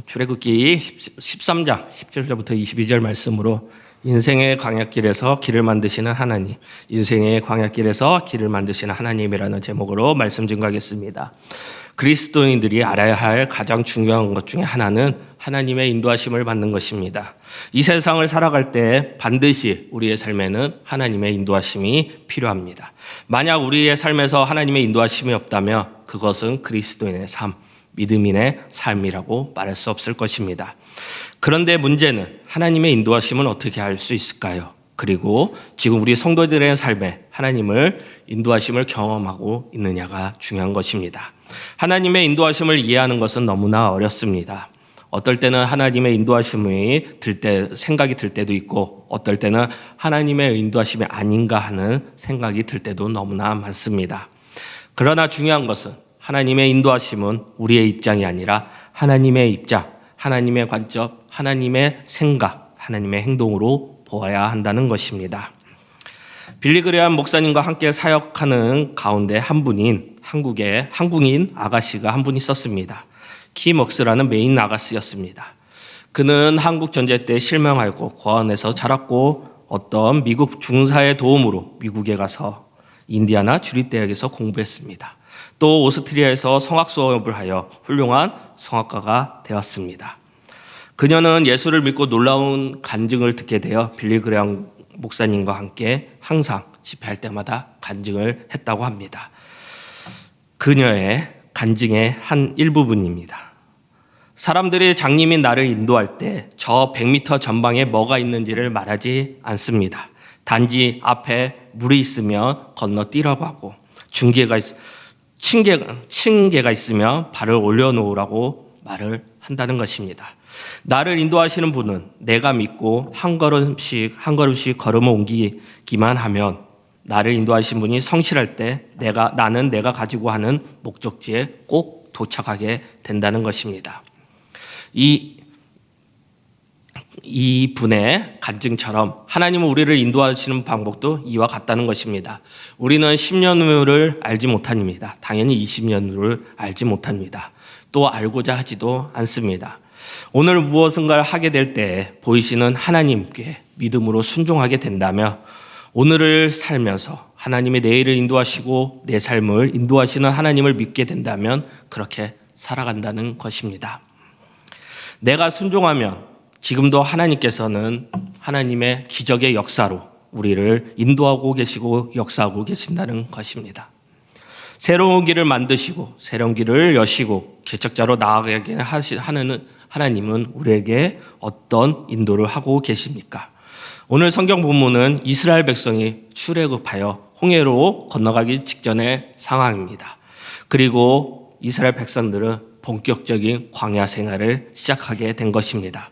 출애굽기 13장 17절부터 22절 말씀으로 인생의 광야길에서 길을 만드시는 하나님, 인생의 광야길에서 길을 만드시는 하나님이라는 제목으로 말씀 증거하겠습니다. 그리스도인들이 알아야 할 가장 중요한 것 중에 하나는 하나님의 인도하심을 받는 것입니다. 이 세상을 살아갈 때 반드시 우리의 삶에는 하나님의 인도하심이 필요합니다. 만약 우리의 삶에서 하나님의 인도하심이 없다면 그것은 그리스도인의 삶, 믿음인의 삶이라고 말할 수 없을 것입니다. 그런데 문제는 하나님의 인도하심은 어떻게 알 수 있을까요? 그리고 지금 우리 성도들의 삶에 하나님을 인도하심을 경험하고 있느냐가 중요한 것입니다. 하나님의 인도하심을 이해하는 것은 너무나 어렵습니다. 어떨 때는 하나님의 인도하심이 생각이 들 때도 있고, 어떨 때는 하나님의 인도하심이 아닌가 하는 생각이 들 때도 너무나 많습니다. 그러나 중요한 것은 하나님의 인도하심은 우리의 입장이 아니라 하나님의 입장, 하나님의 관점, 하나님의 생각, 하나님의 행동으로 보아야 한다는 것입니다. 빌리 그레함 목사님과 함께 사역하는 가운데 한 분인 한국인 아가씨가 한 분 있었습니다. 키먹스라는 메인 아가씨였습니다. 그는 한국 전쟁 때 실명하였고 고아원에서 자랐고 어떤 미국 중사의 도움으로 미국에 가서 인디아나 주립대학에서 공부했습니다. 또 오스트리아에서 성악 수업을 하여 훌륭한 성악가가 되었습니다. 그녀는 예수를 믿고 놀라운 간증을 듣게 되어 빌리 그레함 목사님과 함께 항상 집회할 때마다 간증을 했다고 합니다. 그녀의 간증의 한 일부분입니다. 사람들이 장님이 나를 인도할 때 저 100m 전방에 뭐가 있는지를 말하지 않습니다. 단지 앞에 물이 있으면 건너뛰라고 하고 층계가 있으면 발을 올려놓으라고 말을 한다는 것입니다. 나를 인도하시는 분은 내가 믿고 한 걸음씩 걸음을 옮기기만 하면 나를 인도하신 분이 성실할 때 나는 내가 가지고 하는 목적지에 꼭 도착하게 된다는 것입니다. 이 분의 간증처럼 하나님은 우리를 인도하시는 방법도 이와 같다는 것입니다. 우리는 10년 후를 알지 못합니다. 당연히 20년 후를 알지 못합니다. 또 알고자 하지도 않습니다. 오늘 무엇인가를 하게 될 때 보이시는 하나님께 믿음으로 순종하게 된다면 오늘을 살면서 하나님의 내일을 인도하시고 내 삶을 인도하시는 하나님을 믿게 된다면 그렇게 살아간다는 것입니다. 내가 순종하면 지금도 하나님께서는 하나님의 기적의 역사로 우리를 인도하고 계시고 역사하고 계신다는 것입니다. 새로운 길을 만드시고 새로운 길을 여시고 개척자로 나아가게 하는 하나님은 우리에게 어떤 인도를 하고 계십니까? 오늘 성경 본문은 이스라엘 백성이 출애굽하여 홍해로 건너가기 직전의 상황입니다. 그리고 이스라엘 백성들은 본격적인 광야 생활을 시작하게 된 것입니다.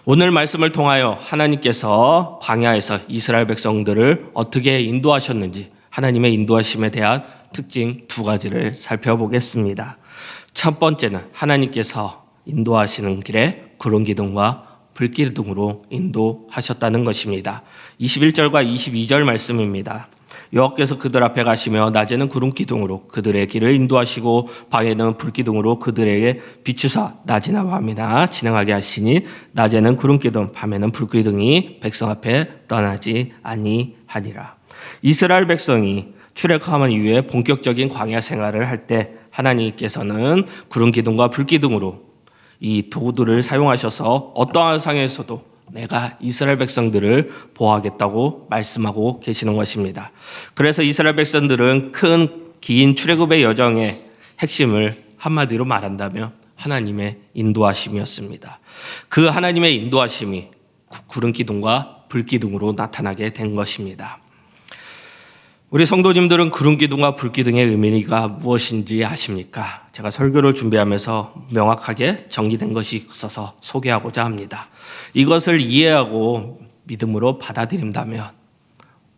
오늘 말씀을 통하여 하나님께서 광야에서 이스라엘 백성들을 어떻게 인도하셨는지 하나님의 인도하심에 대한 특징 두 가지를 살펴보겠습니다. 첫 번째는 하나님께서 인도하시는 길에 구름 기둥과 불 기둥으로 인도하셨다는 것입니다. 21절과 22절 말씀입니다. 여호와께서 그들 앞에 가시며 낮에는 구름 기둥으로 그들의 길을 인도하시고 밤에는 불 기둥으로 그들에게 비추사 낮이나 밤이나 진행하게 하시니 낮에는 구름 기둥 밤에는 불 기둥이 백성 앞에 떠나지 아니하니라. 이스라엘 백성이 출애굽한 이후에 본격적인 광야 생활을 할 때 하나님께서는 구름 기둥과 불 기둥으로 이 도구들을 사용하셔서 어떠한 상황에서도 내가 이스라엘 백성들을 보호하겠다고 말씀하고 계시는 것입니다. 그래서 이스라엘 백성들은 긴 출애굽의 여정의 핵심을 한마디로 말한다면 하나님의 인도하심이었습니다. 그 하나님의 인도하심이 구름 기둥과 불 기둥으로 나타나게 된 것입니다. 우리 성도님들은 구름 기둥과 불 기둥의 의미가 무엇인지 아십니까? 제가 설교를 준비하면서 명확하게 정리된 것이 있어서 소개하고자 합니다. 이것을 이해하고 믿음으로 받아들인다면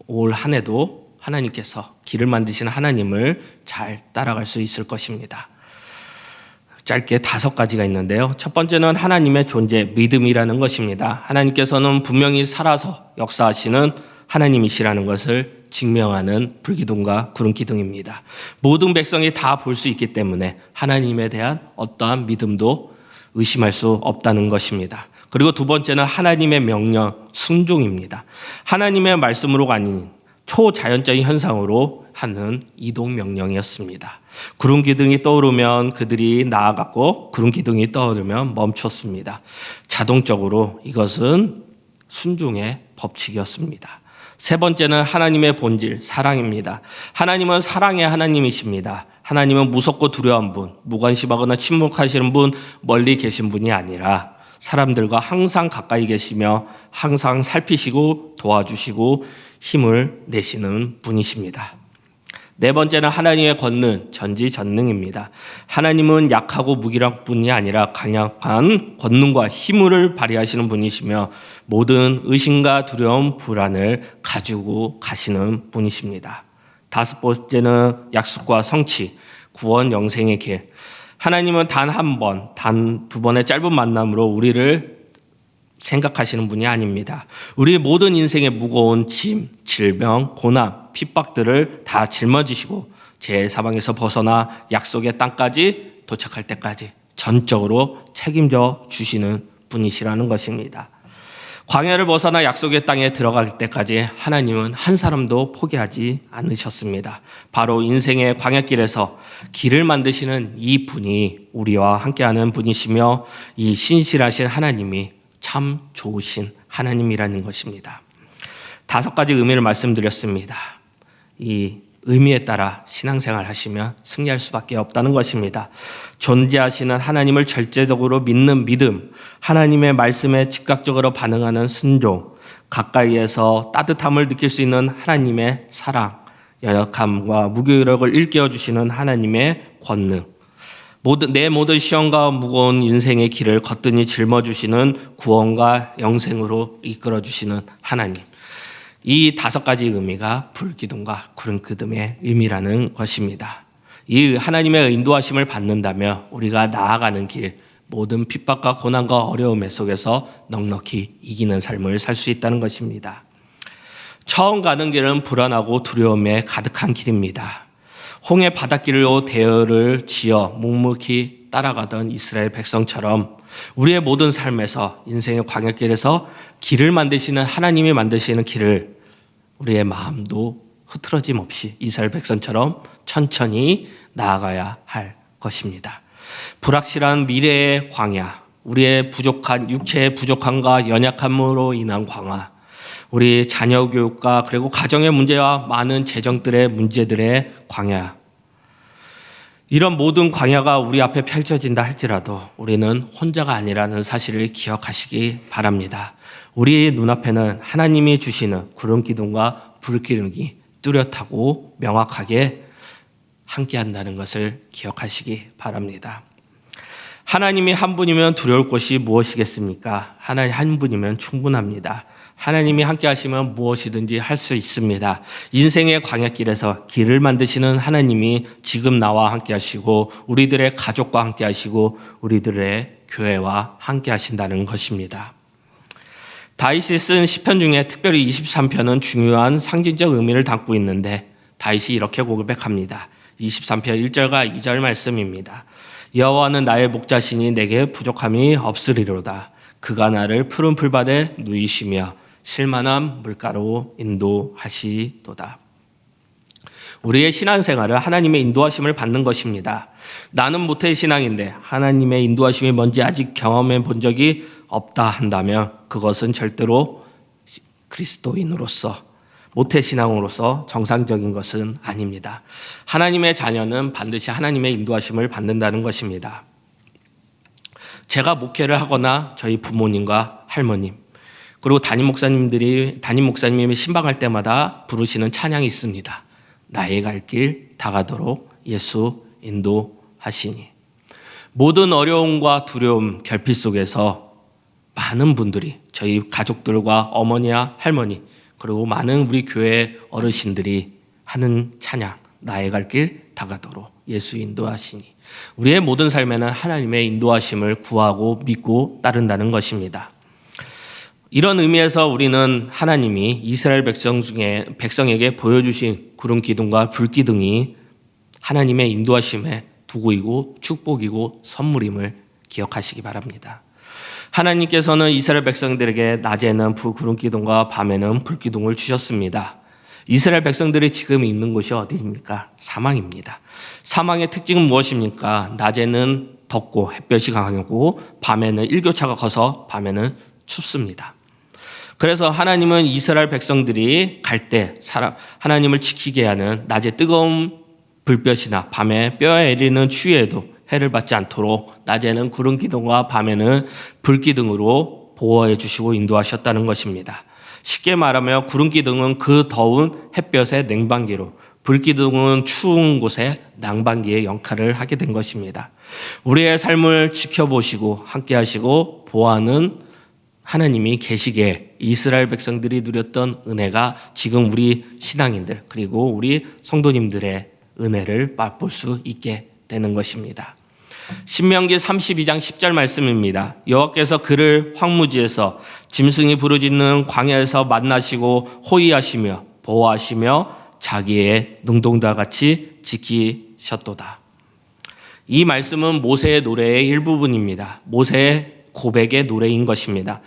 올 한 해도 하나님께서 길을 만드신 하나님을 잘 따라갈 수 있을 것입니다. 짧게 5가지가 있는데요. 첫 번째는 하나님의 존재, 믿음이라는 것입니다. 하나님께서는 분명히 살아서 역사하시는 하나님이시라는 것을 증명하는 불기둥과 구름기둥입니다. 모든 백성이 다 볼 수 있기 때문에 하나님에 대한 어떠한 믿음도 의심할 수 없다는 것입니다. 그리고 두 번째는 하나님의 명령, 순종입니다. 하나님의 말씀으로가 아닌 초자연적인 현상으로 하는 이동 명령이었습니다. 구름 기둥이 떠오르면 그들이 나아갔고 구름 기둥이 떠오르면 멈췄습니다. 자동적으로 이것은 순종의 법칙이었습니다. 세 번째는 하나님의 본질, 사랑입니다. 하나님은 사랑의 하나님이십니다. 하나님은 무섭고 두려운 분, 무관심하거나 침묵하시는 분, 멀리 계신 분이 아니라 사람들과 항상 가까이 계시며 항상 살피시고 도와주시고 힘을 내시는 분이십니다. 네 번째는 하나님의 권능, 전지전능입니다. 하나님은 약하고 무기력한 분이 아니라 강력한 권능과 힘을 발휘하시는 분이시며 모든 의심과 두려움, 불안을 가지고 가시는 분이십니다. 다섯 번째는 약속과 성취, 구원, 영생의 길. 하나님은 단 한 번, 단 두 번의 짧은 만남으로 우리를 생각하시는 분이 아닙니다. 우리 모든 인생의 무거운 짐, 질병, 고난, 핍박들을 다 짊어지시고 제 사방에서 벗어나 약속의 땅까지 도착할 때까지 전적으로 책임져 주시는 분이시라는 것입니다. 광야를 벗어나 약속의 땅에 들어갈 때까지 하나님은 한 사람도 포기하지 않으셨습니다. 바로 인생의 광야길에서 길을 만드시는 이 분이 우리와 함께하는 분이시며 이 신실하신 하나님이 참 좋으신 하나님이라는 것입니다. 다섯 가지 의미를 말씀드렸습니다. 이 의미에 따라 신앙생활 하시면 승리할 수밖에 없다는 것입니다. 존재하시는 하나님을 절대적으로 믿는 믿음, 하나님의 말씀에 즉각적으로 반응하는 순종, 가까이에서 따뜻함을 느낄 수 있는 하나님의 사랑, 연약함과 무기력을 일깨워 주시는 하나님의 권능, 내 모든 시험과 무거운 인생의 길을 거뜬히 짊어주시는 구원과 영생으로 이끌어주시는 하나님. 이 다섯 가지 의미가 불기둥과 구름 기둥의 의미라는 것입니다. 이 하나님의 인도하심을 받는다면 우리가 나아가는 길, 모든 핍박과 고난과 어려움 속에서 넉넉히 이기는 삶을 살 수 있다는 것입니다. 처음 가는 길은 불안하고 두려움에 가득한 길입니다. 홍해 바닷길로 대열을 지어 묵묵히 따라가던 이스라엘 백성처럼 우리의 모든 삶에서 인생의 광야길에서 길을 만드시는 하나님이 만드시는 길을 우리의 마음도 흐트러짐 없이 이스라엘 백성처럼 천천히 나아가야 할 것입니다. 불확실한 미래의 광야, 우리의 부족한 육체의 부족함과 연약함으로 인한 광야, 우리 자녀 교육과 그리고 가정의 문제와 많은 재정들의 문제들의 광야, 이런 모든 광야가 우리 앞에 펼쳐진다 할지라도 우리는 혼자가 아니라는 사실을 기억하시기 바랍니다. 우리 눈앞에는 하나님이 주시는 구름 기둥과 불 기둥이 뚜렷하고 명확하게 함께한다는 것을 기억하시기 바랍니다. 하나님이 한 분이면 두려울 것이 무엇이겠습니까? 하나님 한 분이면 충분합니다. 하나님이 함께 하시면 무엇이든지 할 수 있습니다. 인생의 광야길에서 길을 만드시는 하나님이 지금 나와 함께 하시고 우리들의 가족과 함께 하시고 우리들의 교회와 함께 하신다는 것입니다. 다윗이 쓴 시편 중에 특별히 23편은 중요한 상징적 의미를 담고 있는데 다윗이 이렇게 고백합니다. 23편 1절과 2절 말씀입니다. 여호와는 나의 목자시니 내게 부족함이 없으리로다. 그가 나를 푸른 풀밭에 누이시며 실만한 물가로 인도하시도다. 우리의 신앙생활은 하나님의 인도하심을 받는 것입니다. 나는 모태의 신앙인데 하나님의 인도하심이 뭔지 아직 경험해 본 적이 없다 한다면 그것은 절대로 그리스도인으로서 모태 신앙으로서 정상적인 것은 아닙니다. 하나님의 자녀는 반드시 하나님의 인도하심을 받는다는 것입니다. 제가 목회를 하거나 저희 부모님과 할머님 그리고 담임 목사님이 신방할 때마다 부르시는 찬양이 있습니다. 나의 갈 길 다가도록 예수 인도하시니. 모든 어려움과 두려움, 결핍 속에서 많은 분들이 저희 가족들과 어머니와 할머니 그리고 많은 우리 교회 어르신들이 하는 찬양 나의 갈 길 다가도록 예수 인도하시니. 우리의 모든 삶에는 하나님의 인도하심을 구하고 믿고 따른다는 것입니다. 이런 의미에서 우리는 하나님이 이스라엘 백성에게 보여주신 구름 기둥과 불 기둥이 하나님의 인도하심의 도구이고 축복이고 선물임을 기억하시기 바랍니다. 하나님께서는 이스라엘 백성들에게 낮에는 구름 기둥과 밤에는 불 기둥을 주셨습니다. 이스라엘 백성들이 지금 있는 곳이 어디입니까? 사망입니다. 사망의 특징은 무엇입니까? 낮에는 덥고 햇볕이 강하고 밤에는 일교차가 커서 밤에는 춥습니다. 그래서 하나님은 이스라엘 백성들이 갈 때 하나님을 지키게 하는 낮에 뜨거운 불볕이나 밤에 뼈에 애리는 추위에도 해를 받지 않도록 낮에는 구름 기둥과 밤에는 불 기둥으로 보호해 주시고 인도하셨다는 것입니다. 쉽게 말하면 구름 기둥은 그 더운 햇볕의 냉방기로, 불 기둥은 추운 곳의 난방기의 역할을 하게 된 것입니다. 우리의 삶을 지켜보시고 함께 하시고 보호하는 하나님이 계시기에 이스라엘 백성들이 누렸던 은혜가 지금 우리 신앙인들 그리고 우리 성도님들의 은혜를 맛볼 수 있게 되는 것입니다. 신명기 32장 10절 말씀입니다. 여호와께서 그를 황무지에서 짐승이 부르짖는 광야에서 만나시고 호위하시며 보호하시며 자기의 눈동자 같이 지키셨도다. 이 말씀은 모세의 노래의 일부분입니다. 모세의 고백의 노래인 것입니다.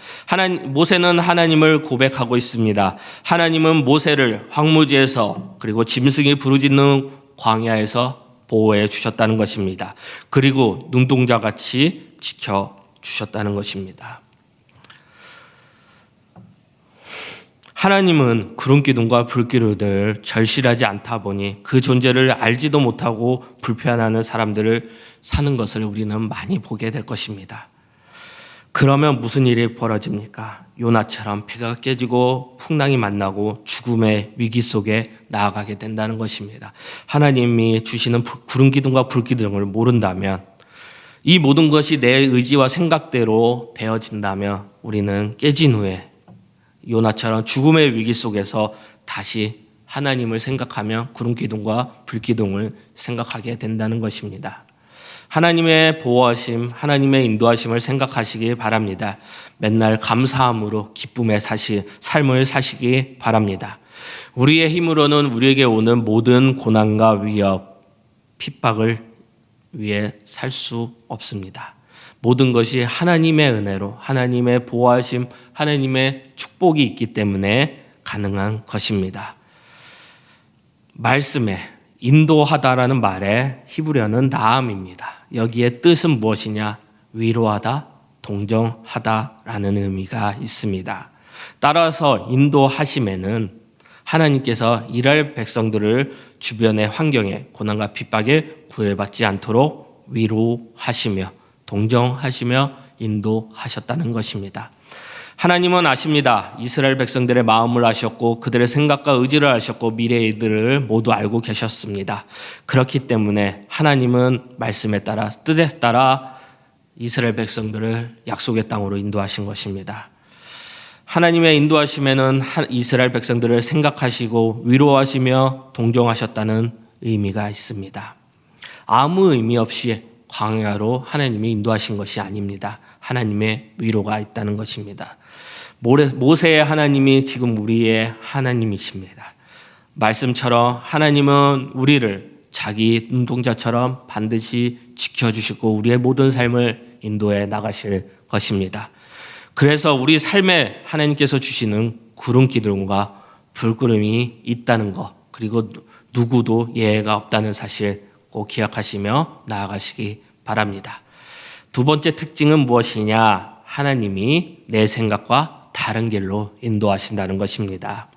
모세는 하나님을 고백하고 있습니다. 하나님은 모세를 황무지에서 그리고 짐승이 부르짖는 광야에서 보호해 주셨다는 것입니다. 그리고 눈동자같이 지켜주셨다는 것입니다. 하나님은 구름 기둥과 불 기둥을 절실하지 않다 보니 그 존재를 알지도 못하고 불편해하는 사람들을 사는 것을 우리는 많이 보게 될 것입니다. 그러면 무슨 일이 벌어집니까? 요나처럼 배가 깨지고 풍랑이 만나고 죽음의 위기 속에 나아가게 된다는 것입니다. 하나님이 주시는 구름 기둥과 불 기둥을 모른다면, 이 모든 것이 내 의지와 생각대로 되어진다면 우리는 깨진 후에 요나처럼 죽음의 위기 속에서 다시 하나님을 생각하며 구름 기둥과 불 기둥을 생각하게 된다는 것입니다. 하나님의 보호하심, 하나님의 인도하심을 생각하시기 바랍니다. 맨날 감사함으로 기쁨의 삶을 사시기 바랍니다. 우리의 힘으로는 우리에게 오는 모든 고난과 위협, 핍박을 위해 살 수 없습니다. 모든 것이 하나님의 은혜로, 하나님의 보호하심, 하나님의 축복이 있기 때문에 가능한 것입니다. 말씀에 인도하다라는 말의 히브리어는 나암입니다. 여기에 뜻은 무엇이냐? 위로하다, 동정하다라는 의미가 있습니다. 따라서 인도하심에는 하나님께서 이스라엘 백성들을 주변의 환경에 고난과 핍박에 구애받지 않도록 위로하시며 동정하시며 인도하셨다는 것입니다. 하나님은 아십니다. 이스라엘 백성들의 마음을 아셨고 그들의 생각과 의지를 아셨고 미래들을 모두 알고 계셨습니다. 그렇기 때문에 하나님은 말씀에 따라 뜻에 따라 이스라엘 백성들을 약속의 땅으로 인도하신 것입니다. 하나님의 인도하심에는 이스라엘 백성들을 생각하시고 위로하시며 동정하셨다는 의미가 있습니다. 아무 의미 없이 광야로 하나님이 인도하신 것이 아닙니다. 하나님의 위로가 있다는 것입니다. 모세의 하나님이 지금 우리의 하나님이십니다. 말씀처럼 하나님은 우리를 자기 눈동자처럼 반드시 지켜주시고 우리의 모든 삶을 인도해 나가실 것입니다. 그래서 우리 삶에 하나님께서 주시는 구름 기둥과 불구름이 있다는 것, 그리고 누구도 예외가 없다는 사실 꼭 기억하시며 나아가시기 바랍니다. 두 번째 특징은 무엇이냐? 하나님이 내 생각과 다른 길로 인도하신다는 것입니다.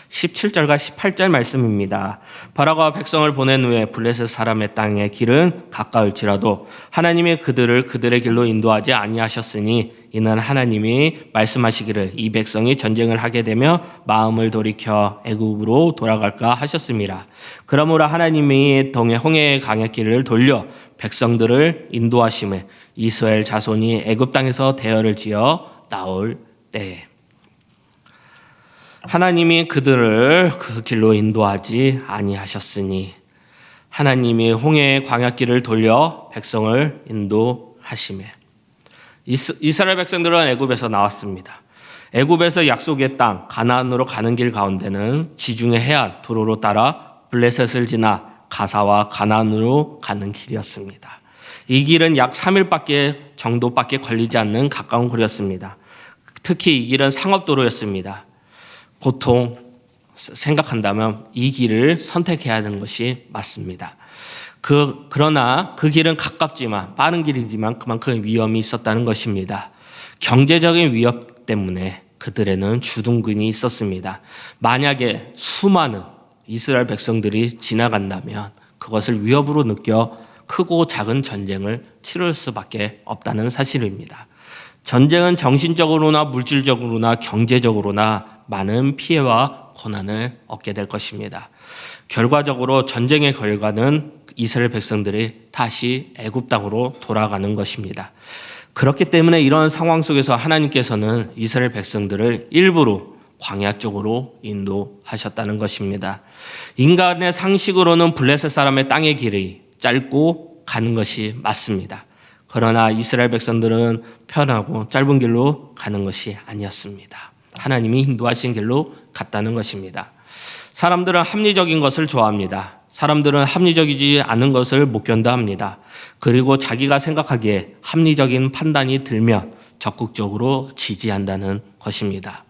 17절과 18절 말씀입니다. 바로가 백성을 보낸 후에 블레셋 사람의 땅의 길은 가까울지라도 하나님이 그들을 그들의 길로 인도하지 아니하셨으니 이는 하나님이 말씀하시기를 이 백성이 전쟁을 하게 되며 마음을 돌이켜 애굽으로 돌아갈까 하셨습니다. 그러므로 하나님이 홍해의 강의 길을 돌려 백성들을 인도하심에 이스라엘 자손이 애굽 땅에서 대열을 지어 나올 때에 하나님이 그들을 그 길로 인도하지 아니하셨으니 하나님이 홍해의 광야길을 돌려 백성을 인도하심에 이스라엘 백성들은 애굽에서 나왔습니다. 애굽에서 약속의 땅 가나안으로 가는 길 가운데는 지중해 해안 도로로 따라 블레셋을 지나 가사와 가나안으로 가는 길이었습니다. 이 길은 약 3일 정도밖에 걸리지 않는 가까운 거리였습니다. 특히 이 길은 상업도로였습니다. 보통 생각한다면 이 길을 선택해야 하는 것이 맞습니다. 그러나 그 길은 가깝지만 빠른 길이지만 그만큼 위험이 있었다는 것입니다. 경제적인 위협 때문에 그들에는 주둔군이 있었습니다. 만약에 수많은 이스라엘 백성들이 지나간다면 그것을 위협으로 느껴 크고 작은 전쟁을 치를 수밖에 없다는 사실입니다. 전쟁은 정신적으로나 물질적으로나 경제적으로나 많은 피해와 고난을 얻게 될 것입니다. 결과적으로 전쟁의 결과는 이스라엘 백성들이 다시 애굽 땅으로 돌아가는 것입니다. 그렇기 때문에 이런 상황 속에서 하나님께서는 이스라엘 백성들을 일부러 광야 쪽으로 인도하셨다는 것입니다. 인간의 상식으로는 블레셋 사람의 땅의 길이 짧고 가는 것이 맞습니다. 그러나 이스라엘 백성들은 편하고 짧은 길로 가는 것이 아니었습니다. 하나님이 인도하신 길로 갔다는 것입니다. 사람들은 합리적인 것을 좋아합니다. 사람들은 합리적이지 않은 것을 못 견뎌합니다. 그리고 자기가 생각하기에 합리적인 판단이 들면 적극적으로 지지한다는 것입니다.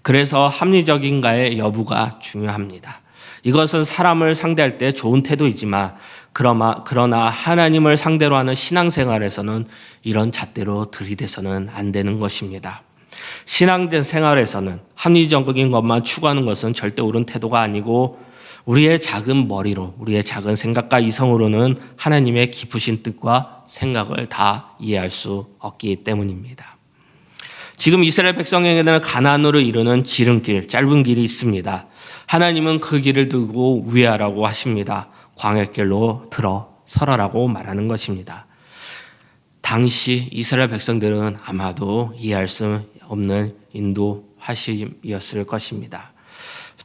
그래서 합리적인가의 여부가 중요합니다. 이것은 사람을 상대할 때 좋은 태도이지만 그러나 하나님을 상대로 하는 신앙생활에서는 이런 잣대로 들이대서는 안 되는 것입니다. 신앙생활에서는 합리적인 것만 추구하는 것은 절대 옳은 태도가 아니고 우리의 작은 머리로 우리의 작은 생각과 이성으로는 하나님의 깊으신 뜻과 생각을 다 이해할 수 없기 때문입니다. 지금 이스라엘 백성에게는 가나안으로 이르는 지름길, 짧은 길이 있습니다. 하나님은 그 길을 두고 우회하라고 하십니다. 광야길로 서라라고 말하는 것입니다. 당시 이스라엘 백성들은 아마도 이해할 수 없는 인도하심이었을 것입니다.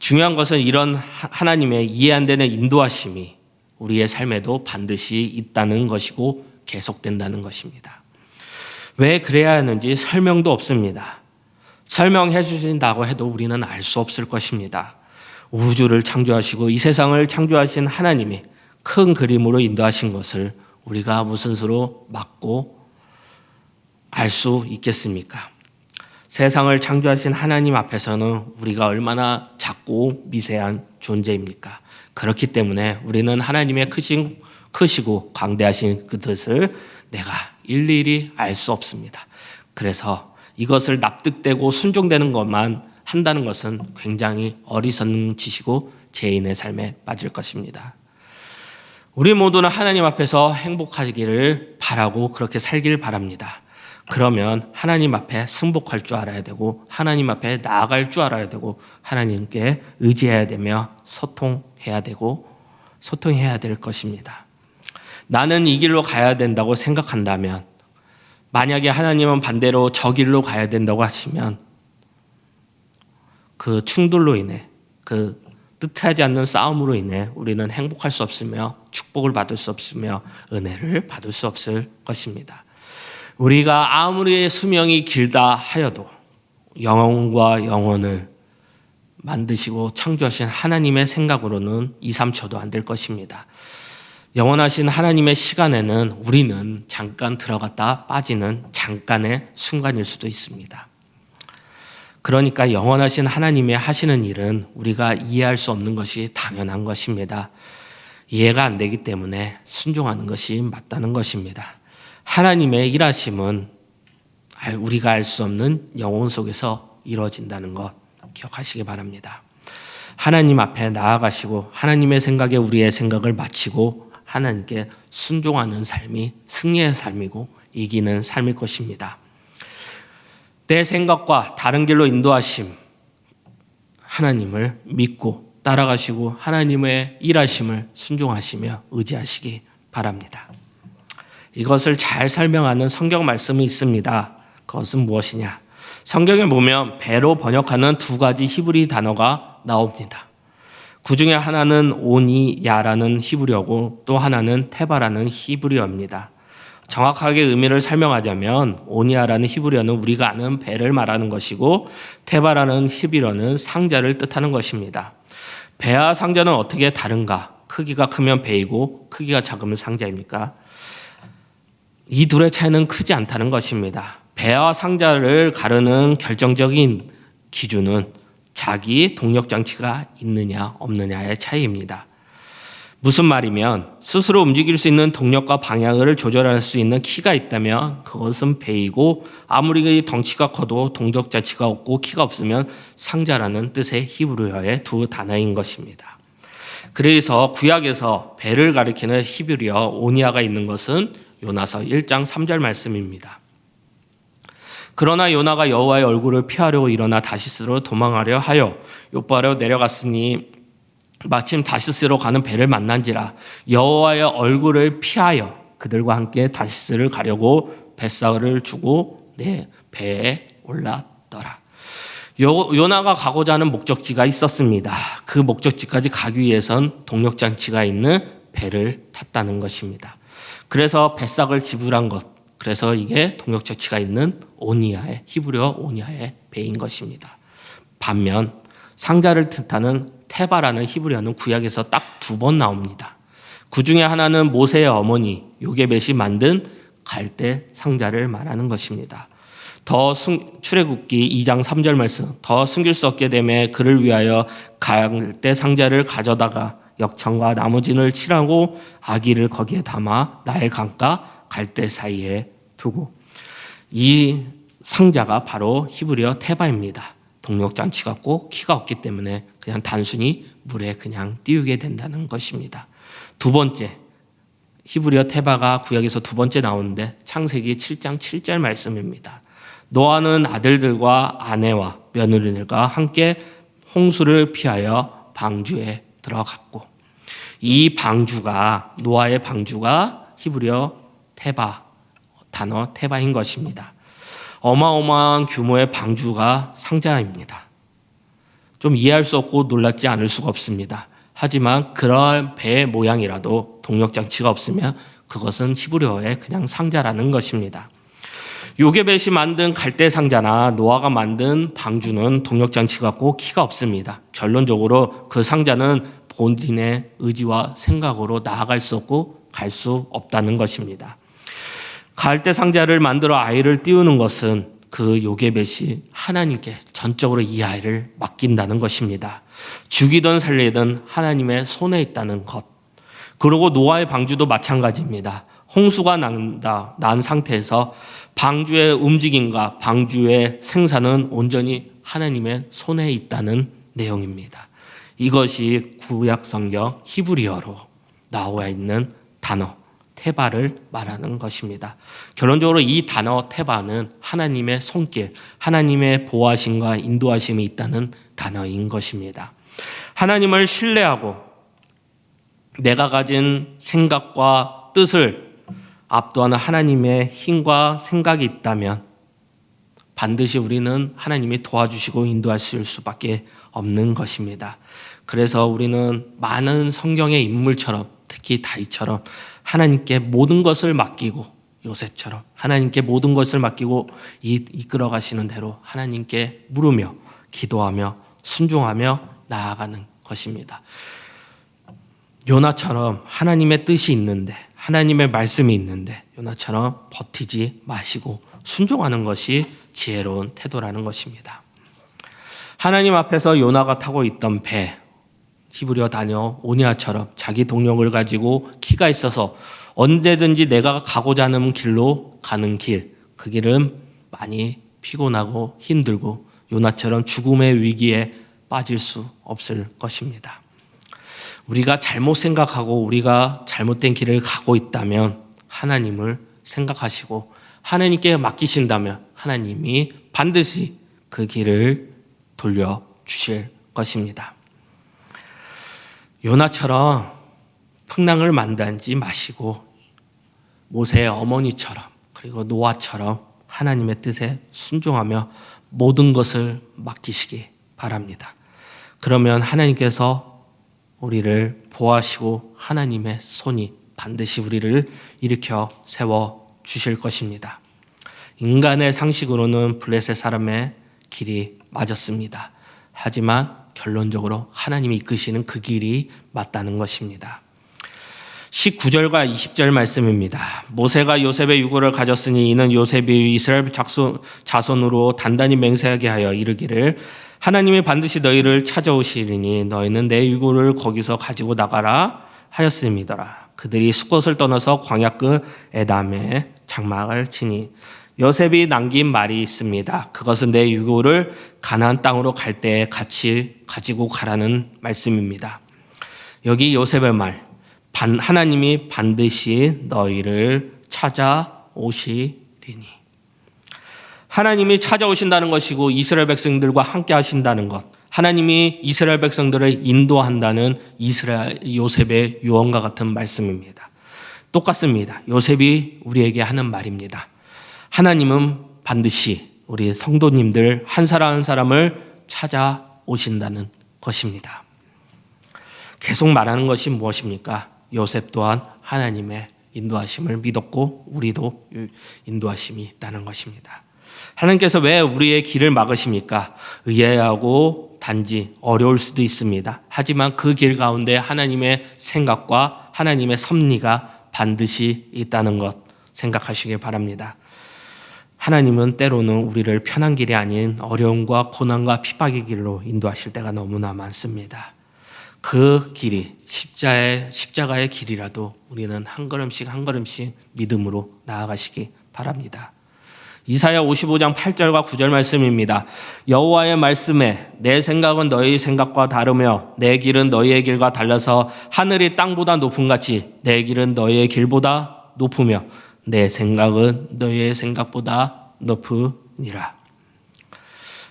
중요한 것은 이런 하나님의 이해 안 되는 인도하심이 우리의 삶에도 반드시 있다는 것이고 계속된다는 것입니다. 왜 그래야 하는지 설명도 없습니다. 설명해 주신다고 해도 우리는 알 수 없을 것입니다. 우주를 창조하시고 이 세상을 창조하신 하나님이 큰 그림으로 인도하신 것을 우리가 무슨 수로 막고 알 수 있겠습니까? 세상을 창조하신 하나님 앞에서는 우리가 얼마나 작고 미세한 존재입니까? 그렇기 때문에 우리는 하나님의 크시고 광대하신 그 뜻을 내가 일일이 알 수 없습니다. 그래서 이것을 납득되고 순종되는 것만 한다는 것은 굉장히 어리석은 짓이고 죄인의 삶에 빠질 것입니다. 우리 모두는 하나님 앞에서 행복하기를 바라고 그렇게 살길 바랍니다. 그러면 하나님 앞에 승복할 줄 알아야 되고 하나님 앞에 나아갈 줄 알아야 되고 하나님께 의지해야 되며 소통해야 될 것입니다. 나는 이 길로 가야 된다고 생각한다면 만약에 하나님은 반대로 저 길로 가야 된다고 하시면 그 충돌로 인해 그 뜻하지 않는 싸움으로 인해 우리는 행복할 수 없으며 축복을 받을 수 없으며 은혜를 받을 수 없을 것입니다. 우리가 아무리 수명이 길다 하여도 영혼과 영혼을 만드시고 창조하신 하나님의 생각으로는 2, 3초도 안 될 것입니다. 영원하신 하나님의 시간에는 우리는 잠깐 들어갔다 빠지는 잠깐의 순간일 수도 있습니다. 그러니까 영원하신 하나님의 하시는 일은 우리가 이해할 수 없는 것이 당연한 것입니다. 이해가 안 되기 때문에 순종하는 것이 맞다는 것입니다. 하나님의 일하심은 우리가 알 수 없는 영혼 속에서 이루어진다는 것 기억하시기 바랍니다. 하나님 앞에 나아가시고 하나님의 생각에 우리의 생각을 마치고 하나님께 순종하는 삶이 승리의 삶이고 이기는 삶일 것입니다. 내 생각과 다른 길로 인도하심 하나님을 믿고 따라가시고 하나님의 일하심을 순종하시며 의지하시기 바랍니다. 이것을 잘 설명하는 성경 말씀이 있습니다. 그것은 무엇이냐? 성경에 보면 배로 번역하는 두 가지 히브리 단어가 나옵니다. 그 중에 하나는 오니야라는 히브리어고 또 하나는 테바라는 히브리어입니다. 정확하게 의미를 설명하자면 오니야라는 히브리어는 우리가 아는 배를 말하는 것이고 테바라는 히브리어는 상자를 뜻하는 것입니다. 배와 상자는 어떻게 다른가? 크기가 크면 배이고 크기가 작으면 상자입니까? 이 둘의 차이는 크지 않다는 것입니다. 배와 상자를 가르는 결정적인 기준은 자기 동력장치가 있느냐 없느냐의 차이입니다. 무슨 말이면 스스로 움직일 수 있는 동력과 방향을 조절할 수 있는 키가 있다면 그것은 배이고, 아무리 덩치가 커도 동력장치가 없고 키가 없으면 상자라는 뜻의 히브리어의 두 단어인 것입니다. 그래서 구약에서 배를 가리키는 히브리어 오니아가 있는 것은 요나서 1장 3절 말씀입니다. 그러나 요나가 여호와의 얼굴을 피하려고 일어나 다시스로 도망하려 하여 요바로 내려갔으니 마침 다시스로 가는 배를 만난지라 여호와의 얼굴을 피하여 그들과 함께 다시스를 가려고 뱃사를 주고 내 배에 올랐더라. 요나가 가고자 하는 목적지가 있었습니다. 그 목적지까지 가기 위해선 동력장치가 있는 배를 탔다는 것입니다. 그래서 뱃삭을 지불한 것, 그래서 이게 동력장치가 있는 오니아의, 히브리어 오니아의 배인 것입니다. 반면 상자를 뜻하는 테바라는 히브리어는 구약에서 딱 2번 나옵니다. 그 중에 하나는 모세의 어머니 요게벳이 만든 갈대 상자를 말하는 것입니다. 출애굽기 2장 3절 말씀, 더 숨길 수 없게 되매 그를 위하여 갈대 상자를 가져다가 역청과 나무진을 칠하고 아기를 거기에 담아 나일 강가 갈대 사이에 두고. 이 상자가 바로 히브리어 테바입니다. 동력장치가 없고 키가 없기 때문에 그냥 단순히 물에 그냥 띄우게 된다는 것입니다. 두 번째, 히브리어 테바가 구약에서 2번째 나오는데 창세기 7장 7절 말씀입니다. 노아는 아들들과 아내와 며느리들과 함께 홍수를 피하여 방주에 들어갔고, 이 방주가, 노아의 방주가 히브리어 테바, 단어 테바인 것입니다. 어마어마한 규모의 방주가 상자입니다. 좀 이해할 수 없고 놀랍지 않을 수가 없습니다. 하지만 그런 배의 모양이라도 동력장치가 없으면 그것은 히브리어의 그냥 상자라는 것입니다. 요게벳이 만든 갈대 상자나 노아가 만든 방주는 동력장치가 없고 키가 없습니다. 결론적으로 그 상자는 본인의 의지와 생각으로 나아갈 수 없고 갈 수 없다는 것입니다. 갈대 상자를 만들어 아이를 띄우는 것은 그 요게벳이 하나님께 전적으로 이 아이를 맡긴다는 것입니다. 죽이든 살리든 하나님의 손에 있다는 것. 그리고 노아의 방주도 마찬가지입니다. 홍수가 난 상태에서 방주의 움직임과 방주의 생사는 온전히 하나님의 손에 있다는 내용입니다. 이것이 구약 성경 히브리어로 나와 있는 단어 테바를 말하는 것입니다. 결론적으로 이 단어 테바는 하나님의 손길, 하나님의 보호하심과 인도하심이 있다는 단어인 것입니다. 하나님을 신뢰하고 내가 가진 생각과 뜻을 압도하는 하나님의 힘과 생각이 있다면 반드시 우리는 하나님이 도와주시고 인도하실 수밖에 없는 것입니다. 그래서 우리는 많은 성경의 인물처럼, 특히 다윗처럼 하나님께 모든 것을 맡기고, 요셉처럼 하나님께 모든 것을 맡기고 이끌어 가시는 대로 하나님께 물으며 기도하며 순종하며 나아가는 것입니다. 요나처럼 하나님의 뜻이 있는데, 하나님의 말씀이 있는데 요나처럼 버티지 마시고 순종하는 것이 지혜로운 태도라는 것입니다. 하나님 앞에서 요나가 타고 있던 배, 히브리어 단어 오니아처럼 자기 동력을 가지고 키가 있어서 언제든지 내가 가고자 하는 길로 가는 길, 그 길은 많이 피곤하고 힘들고 요나처럼 죽음의 위기에 빠질 수 없을 것입니다. 우리가 잘못 생각하고 우리가 잘못된 길을 가고 있다면 하나님을 생각하시고 하나님께 맡기신다면 하나님이 반드시 그 길을 돌려주실 것입니다. 요나처럼 풍랑을 만나지 마시고 모세의 어머니처럼 그리고 노아처럼 하나님의 뜻에 순종하며 모든 것을 맡기시기 바랍니다. 그러면 하나님께서 우리를 보호하시고 하나님의 손이 반드시 우리를 일으켜 세워 주실 것입니다. 인간의 상식으로는 블레셋 사람의 길이 맞았습니다. 하지만 결론적으로 하나님이 이끄시는 그 길이 맞다는 것입니다. 19절과 20절 말씀입니다. 모세가 요셉의 유고를 가졌으니 이는 요셉이 이스라엘 자손으로 단단히 맹세하게 하여 이르기를 하나님이 반드시 너희를 찾아오시리니 너희는 내 유고를 거기서 가지고 나가라 하였음이더라. 그들이 숫곳을 떠나서 광야 끝 에담에 장막을 치니 요셉이 남긴 말이 있습니다. 그것은 내 유고를 가나안 땅으로 갈 때에 같이 가지고 가라는 말씀입니다. 여기 요셉의 말, 하나님이 반드시 너희를 찾아오시리니. 하나님이 찾아오신다는 것이고 이스라엘 백성들과 함께 하신다는 것, 하나님이 이스라엘 백성들을 인도한다는 요셉의 유언과 같은 말씀입니다. 똑같습니다. 요셉이 우리에게 하는 말입니다. 하나님은 반드시 우리 성도님들 한 사람 한 사람을 찾아오신다는 것입니다. 계속 말하는 것이 무엇입니까? 요셉 또한 하나님의 인도하심을 믿었고 우리도 인도하심이 있다는 것입니다. 하나님께서 왜 우리의 길을 막으십니까? 의아하고 단지 어려울 수도 있습니다. 하지만 그 길 가운데 하나님의 생각과 하나님의 섭리가 반드시 있다는 것 생각하시길 바랍니다. 하나님은 때로는 우리를 편한 길이 아닌 어려움과 고난과 핍박의 길로 인도하실 때가 너무나 많습니다. 그 길이 십자가의 길이라도 우리는 한 걸음씩 한 걸음씩 믿음으로 나아가시기 바랍니다. 이사야 55장 8절과 9절 말씀입니다. 여호와의 말씀에 내 생각은 너희 생각과 다르며 내 길은 너희의 길과 달라서 하늘이 땅보다 높음 같이 내 길은 너희의 길보다 높으며 내 생각은 너희의 생각보다 높으니라.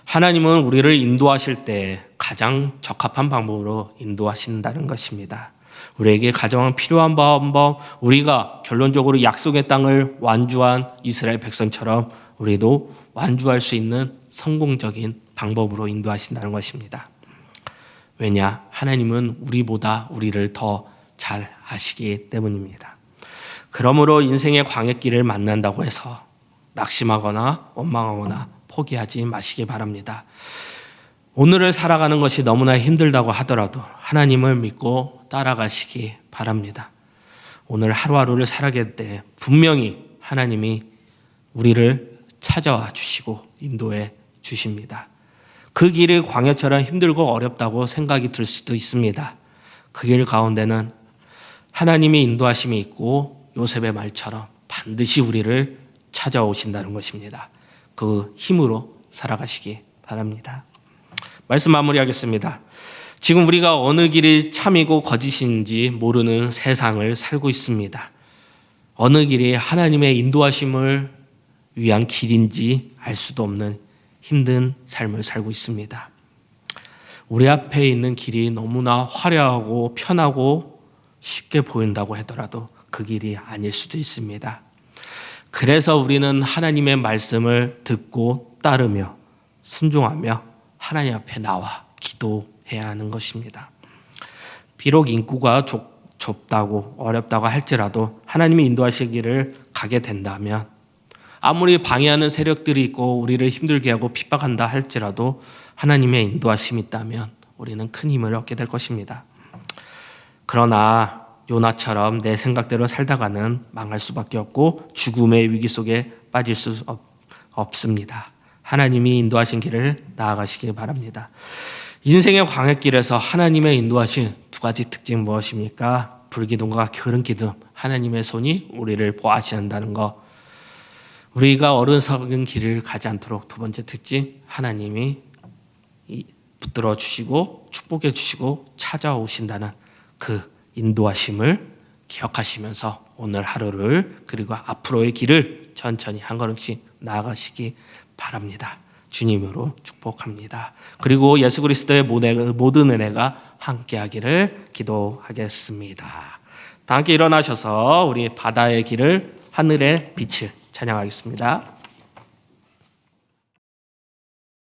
하나님은 우리를 인도하실 때 가장 적합한 방법으로 인도하신다는 것입니다. 우리에게 가장 필요한 방법, 우리가 결론적으로 약속의 땅을 완주한 이스라엘 백성처럼 우리도 완주할 수 있는 성공적인 방법으로 인도하신다는 것입니다. 왜냐? 하나님은 우리보다 우리를 더 잘 아시기 때문입니다. 그러므로 인생의 광역길을 만난다고 해서 낙심하거나 원망하거나 포기하지 마시기 바랍니다. 오늘을 살아가는 것이 너무나 힘들다고 하더라도 하나님을 믿고 따라가시기 바랍니다. 오늘 하루하루를 살아갈 때 분명히 하나님이 우리를 찾아와 주시고 인도해 주십니다. 그 길이 광야처럼 힘들고 어렵다고 생각이 들 수도 있습니다. 그 길 가운데는 하나님의 인도하심이 있고 요셉의 말처럼 반드시 우리를 찾아오신다는 것입니다. 그 힘으로 살아가시기 바랍니다. 말씀 마무리하겠습니다. 지금 우리가 어느 길이 참이고 거짓인지 모르는 세상을 살고 있습니다. 어느 길이 하나님의 인도하심을 위한 길인지 알 수도 없는 힘든 삶을 살고 있습니다. 우리 앞에 있는 길이 너무나 화려하고 편하고 쉽게 보인다고 하더라도 그 길이 아닐 수도 있습니다. 그래서 우리는 하나님의 말씀을 듣고 따르며 순종하며 하나님 앞에 나와 기도해야 하는 것입니다. 비록 인구가 좁다고 어렵다고 할지라도 하나님이 인도하시기를 가게 된다면 아무리 방해하는 세력들이 있고 우리를 힘들게 하고 핍박한다 할지라도 하나님의 인도하심이 있다면 우리는 큰 힘을 얻게 될 것입니다. 그러나 요나처럼 내 생각대로 살다가는 망할 수밖에 없고 죽음의 위기 속에 빠질 수 없습니다. 하나님이 인도하신 길을 나아가시기 바랍니다. 인생의 광역길에서 하나님의 인도하신 두 가지 특징 무엇입니까? 불기둥과 게으름기둥, 하나님의 손이 우리를 보호하신다는 것. 우리가 어리석은 길을 가지 않도록 두 번째 특징, 하나님이 붙들어 주시고 축복해 주시고 찾아오신다는 그 인도하심을 기억하시면서 오늘 하루를 그리고 앞으로의 길을 천천히 한 걸음씩 나아가시기 바랍니다. 주님으로 축복합니다. 그리고 예수 그리스도의 모든 은혜가 함께하기를 기도하겠습니다. 다 함께 일어나셔서 우리 바다의 길을 하늘의 빛을 찬양하겠습니다.